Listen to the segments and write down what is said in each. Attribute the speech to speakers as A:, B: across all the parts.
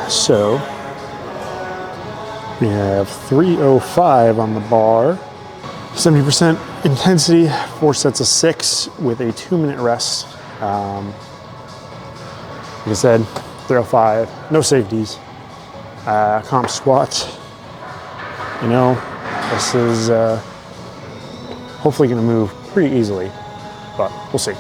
A: So we have 305 on the bar, 70% intensity, 4 sets of 6 with a 2-minute rest. Like I said, 305, no safeties. Comp squat. You know, this is hopefully going to move pretty easily, but we'll see.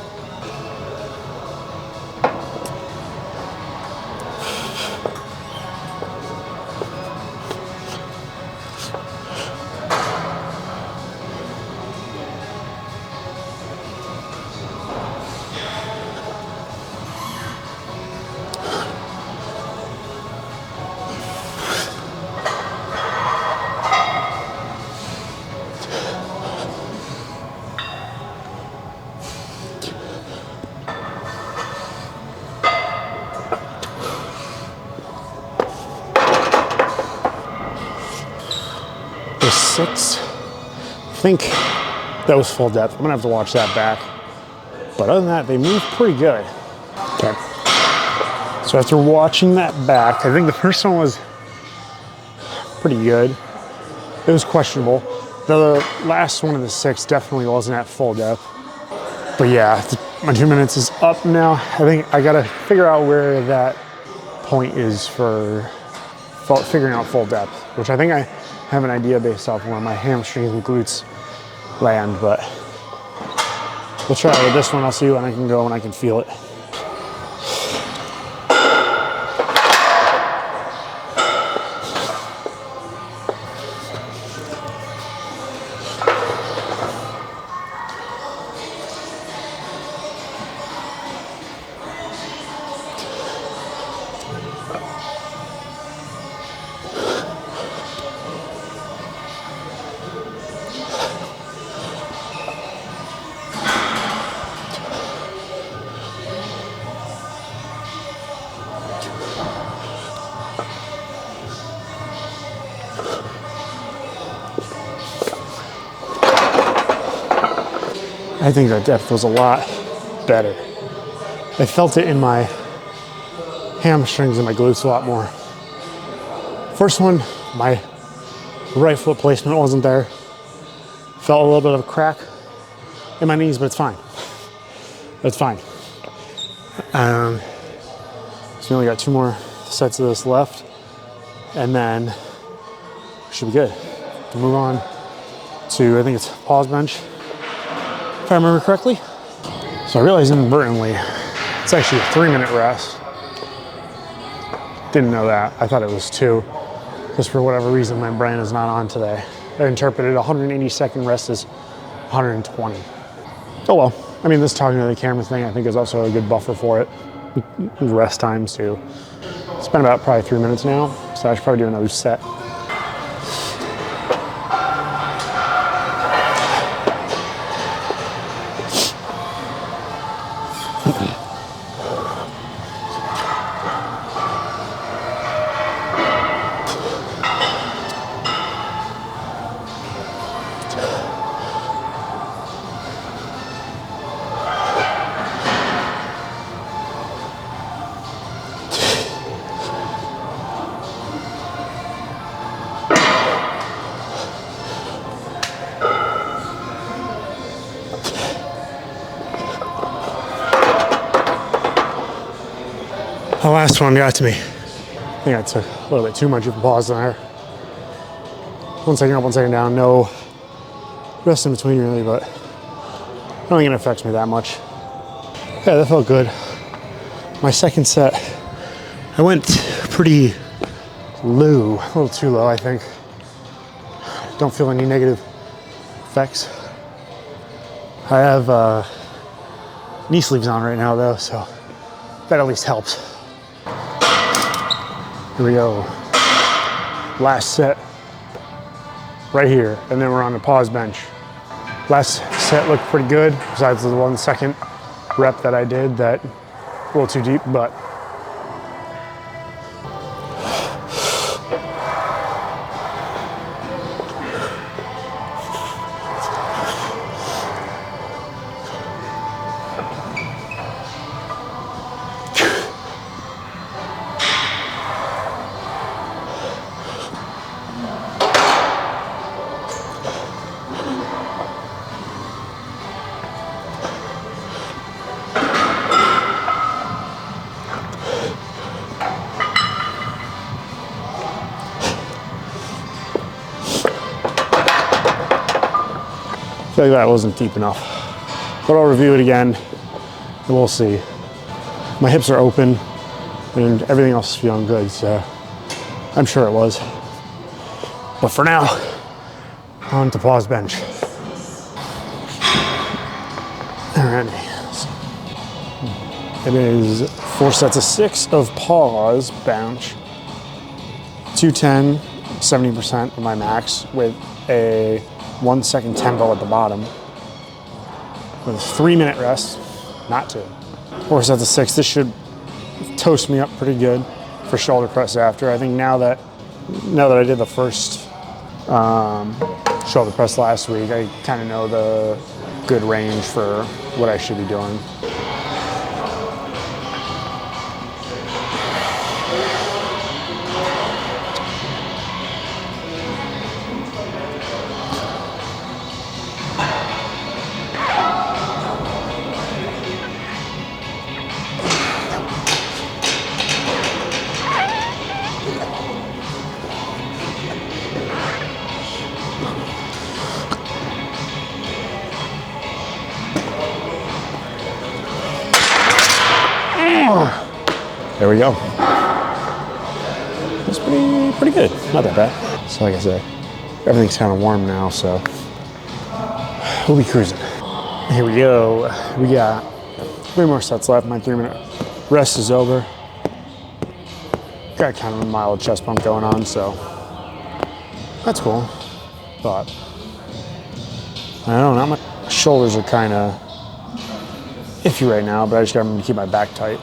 A: The 6, I think that was full depth. I'm gonna have to watch that back. But other than that, they move pretty good. Okay. So after watching that back, I think the first one was pretty good. It was questionable. The last one of the 6 definitely wasn't at full depth. But yeah, my 2 minutes is up now. I think I gotta figure out where that point is for figuring out full depth, which I think I have an idea based off where my hamstrings and glutes land, but we'll try it with this one. I'll see when I can go when I can feel it. I think that depth was a lot better. I felt it in my hamstrings and my glutes a lot more. First one, my right foot placement wasn't there. Felt a little bit of a crack in my knees, but it's fine. It's fine. So we only got 2 more sets of this left, and then we should be good to move on to, I think it's pause bench, if I remember correctly. So I realized inadvertently, it's actually a 3-minute rest. Didn't know that. I thought it was 2. Just for whatever reason, my brain is not on today. I interpreted 180-second rest as 120. Oh well. I mean, this talking to the camera thing, I think, is also a good buffer for it. Rest times too. It's been about probably 3 minutes now, so I should probably do another set. The last one got to me. I think I took a little bit too much of a pause there. 1 second up, 1 second down. No rest in between really, but I don't think it affects me that much. Yeah, that felt good. My second set, I went pretty low, a little too low, I think. Don't feel any negative effects. I have knee sleeves on right now though, so that at least helps. Here we go. Last set right here, and then we're on the pause bench. Last set looked pretty good, besides the 1 second rep that I did that a little too deep, but feel like that wasn't deep enough. But I'll review it again and we'll see. My hips are open and everything else is feeling good, so I'm sure it was. But for now, on to pause bench. Alright, it is 4 sets of 6 of pause bench, 210, 70% of my max with a 1 second tempo at the bottom with a 3-minute rest, not 2. 4 sets of 6, this should toast me up pretty good for shoulder press after. I think now that I did the first shoulder press last week, I kind of know the good range for what I should be doing. There we go. That's pretty good. Not that bad. So like I said, everything's kind of warm now, so we'll be cruising. Here we go. We got 3 more sets left. My 3-minute rest is over. Got kind of a mild chest pump going on, so that's cool. But I don't know, my shoulders are kind of iffy right now, but I just got to keep my back tight.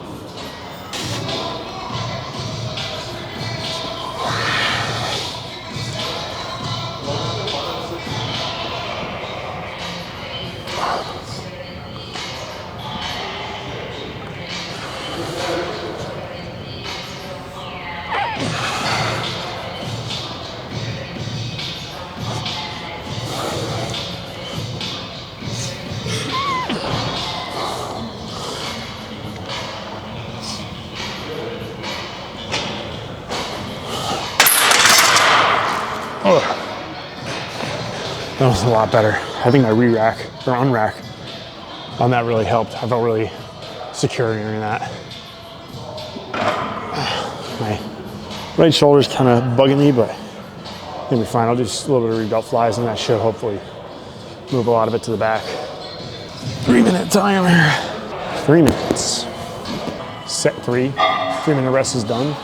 A: That was a lot better. I think my re-rack or unrack on that really helped. I felt really secure during that. My right shoulder's kind of bugging me, but it'll be fine. I'll do just a little bit of rear delt flies and that should hopefully move a lot of it to the back. 3-minute timer. 3 minutes. Set 3. 3-minute rest is done.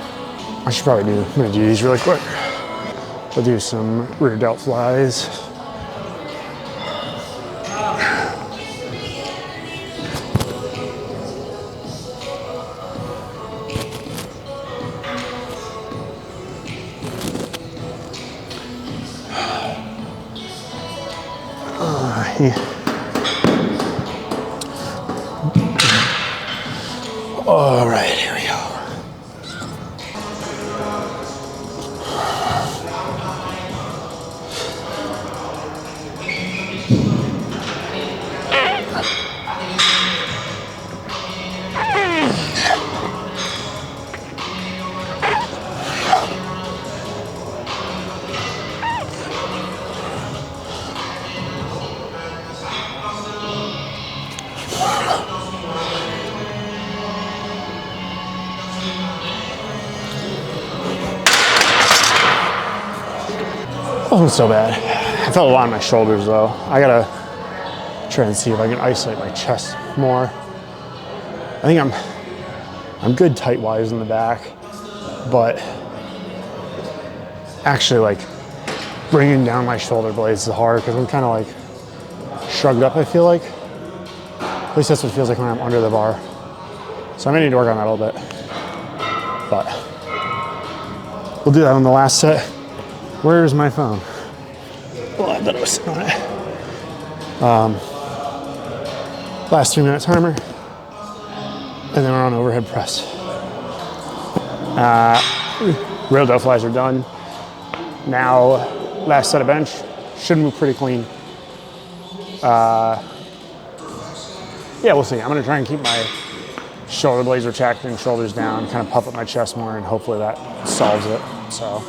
A: I'm gonna do these really quick. I'll do some rear delt flies. All right, here we go. Wasn't so bad. I felt a lot in my shoulders though. I gotta try and see if I can isolate my chest more. I think I'm good tight-wise in the back, but actually like bringing down my shoulder blades is hard because I'm kind of like shrugged up, I feel like. At least that's what it feels like when I'm under the bar. So I may need to work on that a little bit, but we'll do that on the last set. Where's my phone? Well, I thought it was on it. Last 3-minute timer. And then we're on overhead press. Real delt flies are done. Now, last set of bench. Should move pretty clean. Yeah, we'll see. I'm gonna try and keep my shoulder blades retracted and shoulders down, kind of puff up my chest more, and hopefully that solves it, so.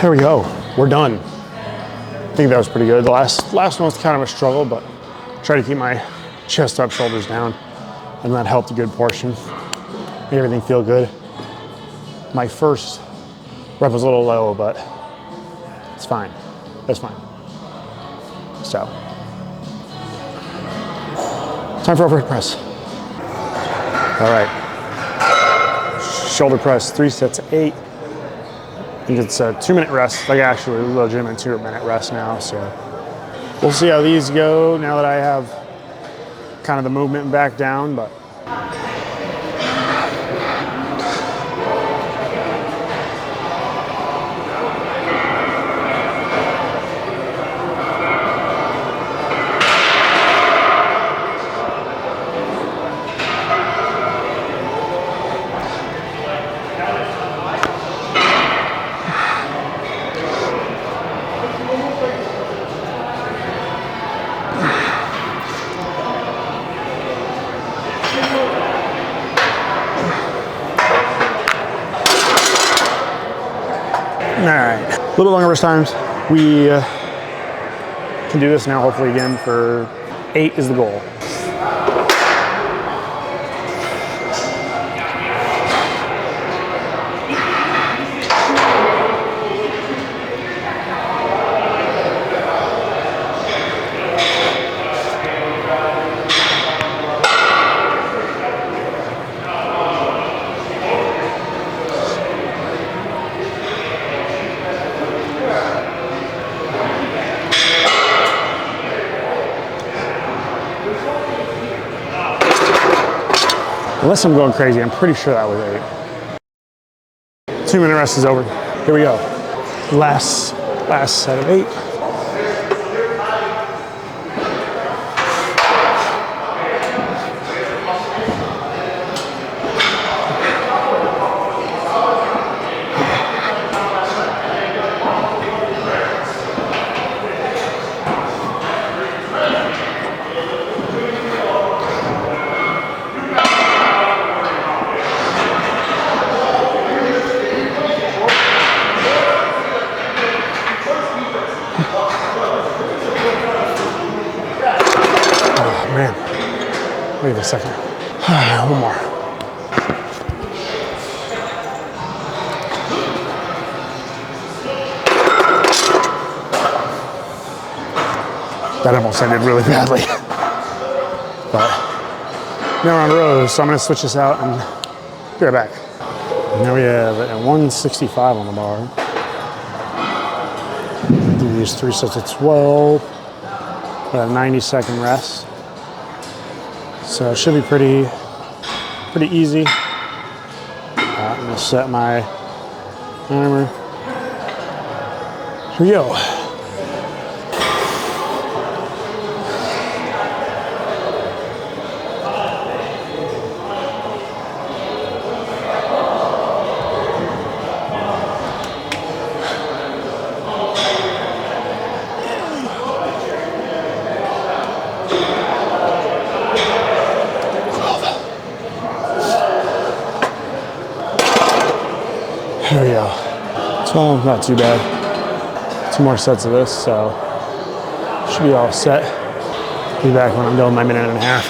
A: There we go. We're done. I think that was pretty good. The last one was kind of a struggle, but try to keep my chest up, shoulders down, and that helped a good portion. Made everything feel good. My first rep was a little low, but it's fine. That's fine. So, time for overhead press. All right. Shoulder press, 3 sets of 8. I think it's a 2-minute rest, like actually a legitimate 2-minute rest now. So we'll see how these go now that I have kind of the movement back down, but all right, a little longer rest times. We can do this now, hopefully again for 8 is the goal. Unless I'm going crazy, I'm pretty sure that was 8. 2-minute rest is over. Here we go. Last set of 8. Man, wait a second. One more. That almost ended really badly. But now we're on rows, so I'm gonna switch this out and be right back. Now we have a 165 on the bar. Do these 3 sets of 12. With a 90-second rest. So it should be pretty easy. I'm gonna set my timer. Here we go. There we go. 12, not too bad. 2 more sets of this, so should be all set. Be back when I'm done with my 1.5 minutes.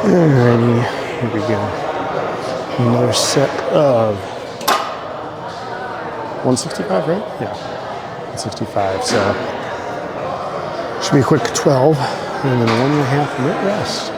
A: Alrighty, here we go. Another set of 165, right? Yeah, 165. So should be a quick 12, and then a 1.5 minute rest.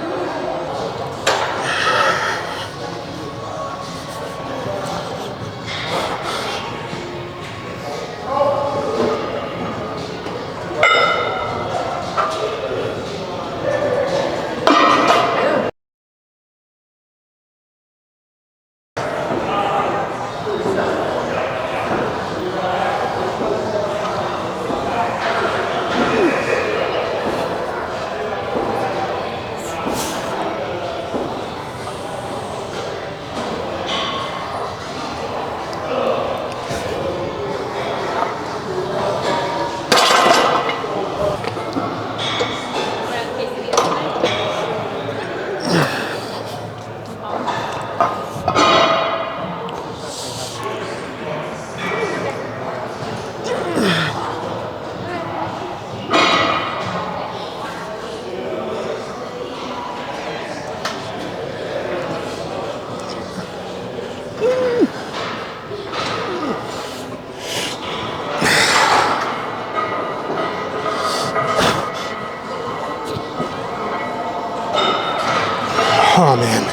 A: Oh man.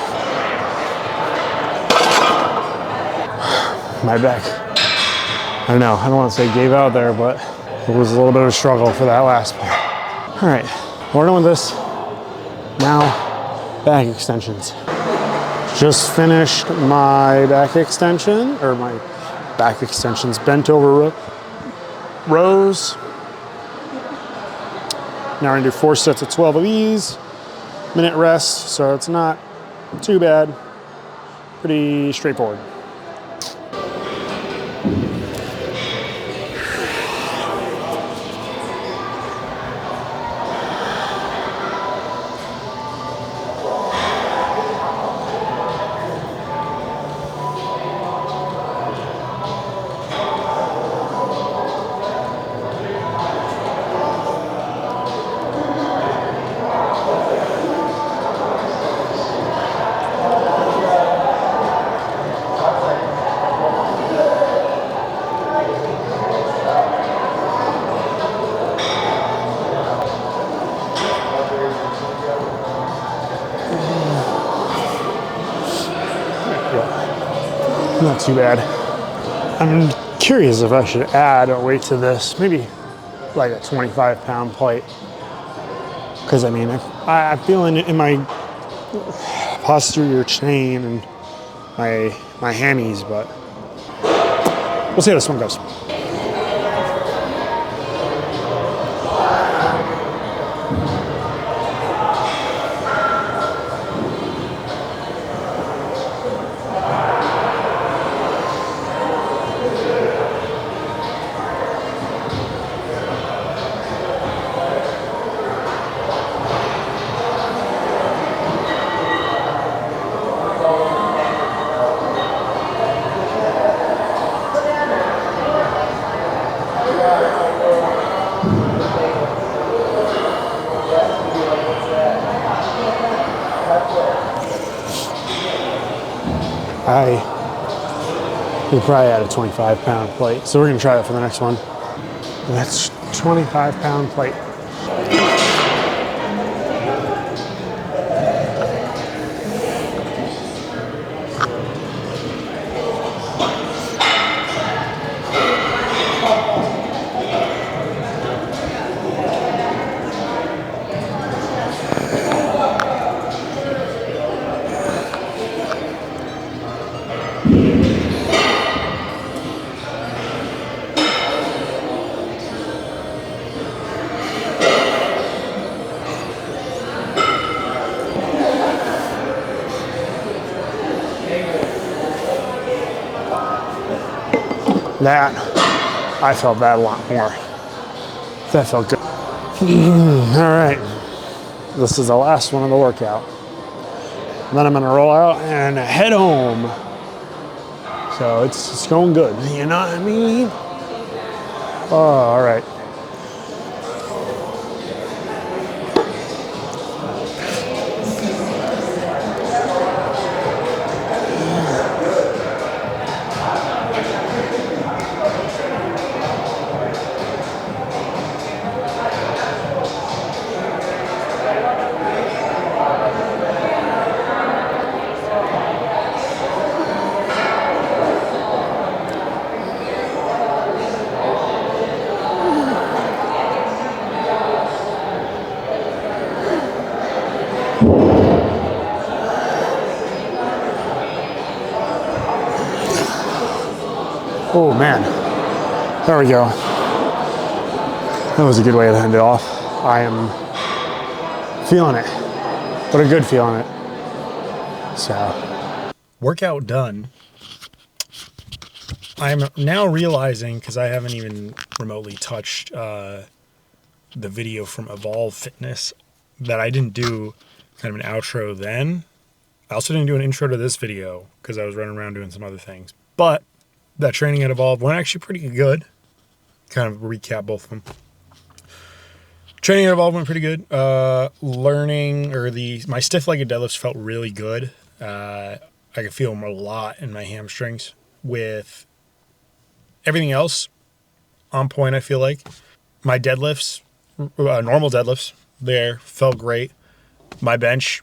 A: My back. I don't know. I don't want to say gave out there, but it was a little bit of a struggle for that last part. All right, we're done with this. Now, back extensions. Just finished my back extension, or my back extensions, bent over rows. Now we're gonna do 4 sets of 12 of these. Minute rest, so it's not too bad. Pretty straightforward. Not too bad. I'm curious if I should add a weight to this, maybe like a 25-pound plate. Because I mean, I'm feeling it in my posterior chain and my hammies, but we'll see how this one goes. We probably add a 25-pound plate, so we're gonna try that for the next one. That's 25-pound plate. That, I felt that a lot more. That felt good. All right, this is the last one of the workout. Then I'm gonna roll out and head home. So it's going good, you know what I mean? Oh, all right. Oh man, there we go. That was a good way to end it off. I am feeling it. What a good feeling it. So, workout done. I'm now realizing, because I haven't even remotely touched the video from Evolve Fitness, that I didn't do kind of an outro then. I also didn't do an intro to this video because I was running around doing some other things. But that training at Evolve went actually pretty good. Kind of recap both of them. Training at Evolve went pretty good. My stiff-legged deadlifts felt really good. I could feel them a lot in my hamstrings. With everything else on point, I feel like. My deadlifts, normal deadlifts, there felt great. My bench,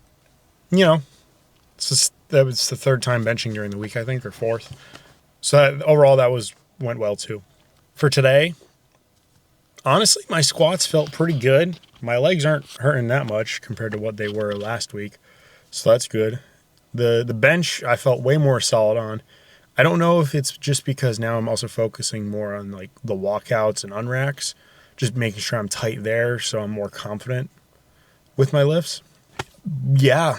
A: That was the third time benching during the week, I think, or fourth. So overall, went well too. For today, honestly, my squats felt pretty good. My legs aren't hurting that much compared to what they were last week, so that's good. The bench I felt way more solid on. I don't know if it's just because now I'm also focusing more on like the walkouts and unracks, just making sure I'm tight there so I'm more confident with my lifts. Yeah,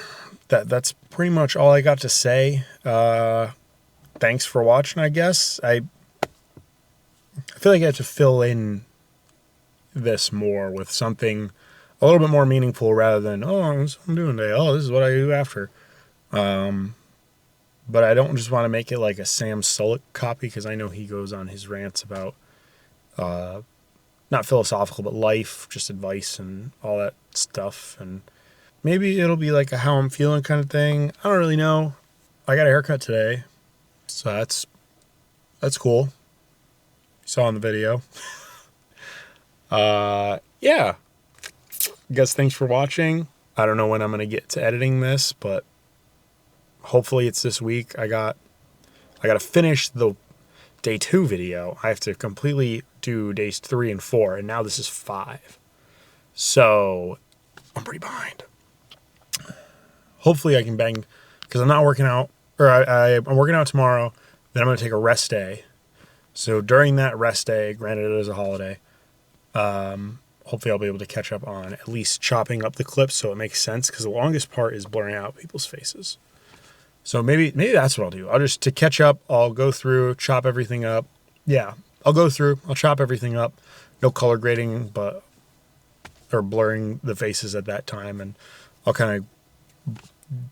A: that's pretty much all I got to say. Thanks for watching, I guess. I feel like I have to fill in this more with something a little bit more meaningful rather than, oh, this is what I'm doing today. Oh, this is what I do after. But I don't just want to make it like a Sam Sulek copy because I know he goes on his rants about not philosophical, but life, just advice and all that stuff. And maybe it'll be like a how I'm feeling kind of thing. I don't really know. I got a haircut today, so that's cool. You saw in the video. Yeah. I guess thanks for watching. I don't know when I'm going to get to editing this, but hopefully it's this week. I got to finish the day 2 video. I have to completely do days 3 and 4, and now this is 5. So I'm pretty behind. Hopefully I can bang, because I'm not working out, or I'm working out tomorrow, then I'm going to take a rest day. So during that rest day, granted it is a holiday, hopefully I'll be able to catch up on at least chopping up the clips so it makes sense, because the longest part is blurring out people's faces. So maybe that's what I'll do. To catch up, I'll go through, chop everything up. Yeah, I'll chop everything up. No color grading, or blurring the faces at that time. And I'll kind of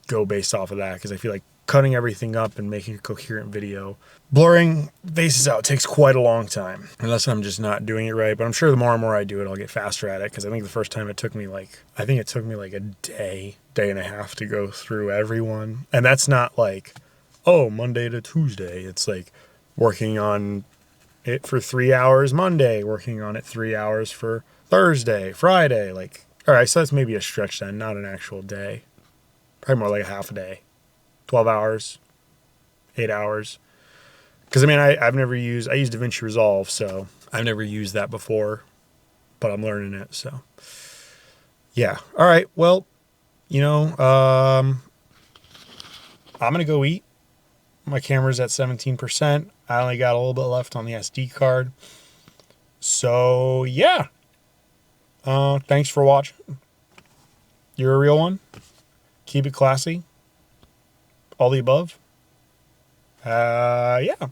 A: go based off of that, because I feel like cutting everything up and making a coherent video, blurring faces out takes quite a long time, unless I'm just not doing it right. But I'm sure the more and more I do it, I'll get faster at it, because I think the first time it took me like a day and a half to go through everyone. And that's not like, oh, Monday to Tuesday. It's like working on it for 3 hours Monday, working on it 3 hours for Thursday, Friday. Like, all right, so that's maybe a stretch then, not an actual day. Probably more like a half a day. 12 hours, 8 hours. Because, I mean, I use DaVinci Resolve, so I've never used that before, but I'm learning it, so. Yeah. All right, well, I'm going to go eat. My camera's at 17%. I only got a little bit left on the SD card. So, yeah. Thanks for watching. You're a real one. Keep it classy. All the above. Yeah.